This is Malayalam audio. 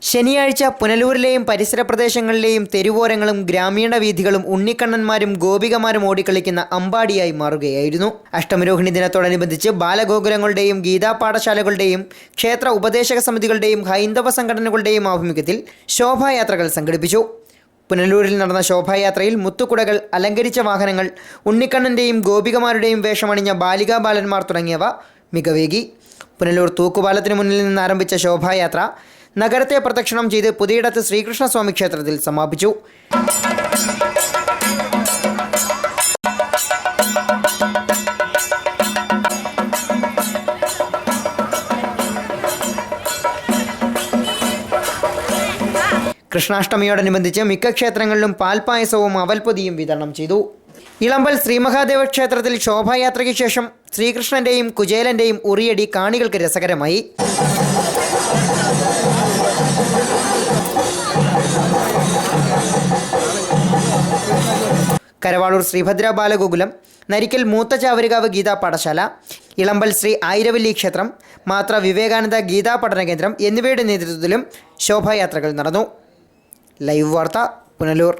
ശനിയാഴ്ച പുനലൂരിലെയും പരിസര പ്രദേശങ്ങളിലെയും തെരുവോരങ്ങളും ഗ്രാമീണ വീഥികളും ഉണ്ണിക്കണ്ണന്മാരും ഗോപികമാരും ഓടിക്കളിക്കുന്ന അമ്പാടിയായി മാറുകയായിരുന്നു. അഷ്ടമിരോഹിണി ദിനത്തോടനുബന്ധിച്ച് ബാലഗോകുലങ്ങളുടെയും ഗീതാ പാഠശാലകളുടെയും ക്ഷേത്ര ഉപദേശക സമിതികളുടെയും ഹൈന്ദവ സംഘടനകളുടെയും ആഭിമുഖ്യത്തിൽ ശോഭായാത്രകൾ സംഘടിപ്പിച്ചു. പുനലൂരിൽ നടന്ന ശോഭായാത്രയിൽ മുത്തുകുടകൾ, അലങ്കരിച്ച വാഹനങ്ങൾ, ഉണ്ണിക്കണ്ണൻ്റെയും ഗോപികമാരുടെയും വേഷമണിഞ്ഞ ബാലികാ ബാലന്മാർ തുടങ്ങിയവ മികവേകി. പുനലൂർ തൂക്കുപാലത്തിനു മുന്നിൽ നിന്ന് ആരംഭിച്ച ശോഭായാത്ര നഗരത്തെ പ്രദക്ഷിണം ചെയ്ത് പുതിയിടത്ത് ശ്രീകൃഷ്ണസ്വാമി ക്ഷേത്രത്തിൽ സമാപിച്ചു. കൃഷ്ണാഷ്ടമിയോടനുബന്ധിച്ച് മിക്ക ക്ഷേത്രങ്ങളിലും പാൽപ്പായസവും അവൽപ്പൊതിയും വിതരണം ചെയ്തു. ഇളമ്പൽ ശ്രീമഹാദേവ ക്ഷേത്രത്തിൽ ശോഭായാത്രയ്ക്ക് ശേഷം ശ്രീകൃഷ്ണൻ്റെയും കുചേലൻ്റെയും ഉറിയടി കാണികൾക്ക് രസകരമായി. കരവാളൂർ ശ്രീഭദ്ര ബാലഗോകുലം, നരിക്കൽ മൂത്ത ചാവരുകാവ് ഗീതാ പാഠശാല, ഇളമ്പൽ ശ്രീ ആയിരവല്ലി ക്ഷേത്രം, മാത്ര വിവേകാനന്ദ ഗീതാ പഠന കേന്ദ്രം എന്നിവയുടെ നേതൃത്വത്തിലും ശോഭായാത്രകൾ നടന്നു. ലൈവ് വാർത്ത, പുനലൂർ.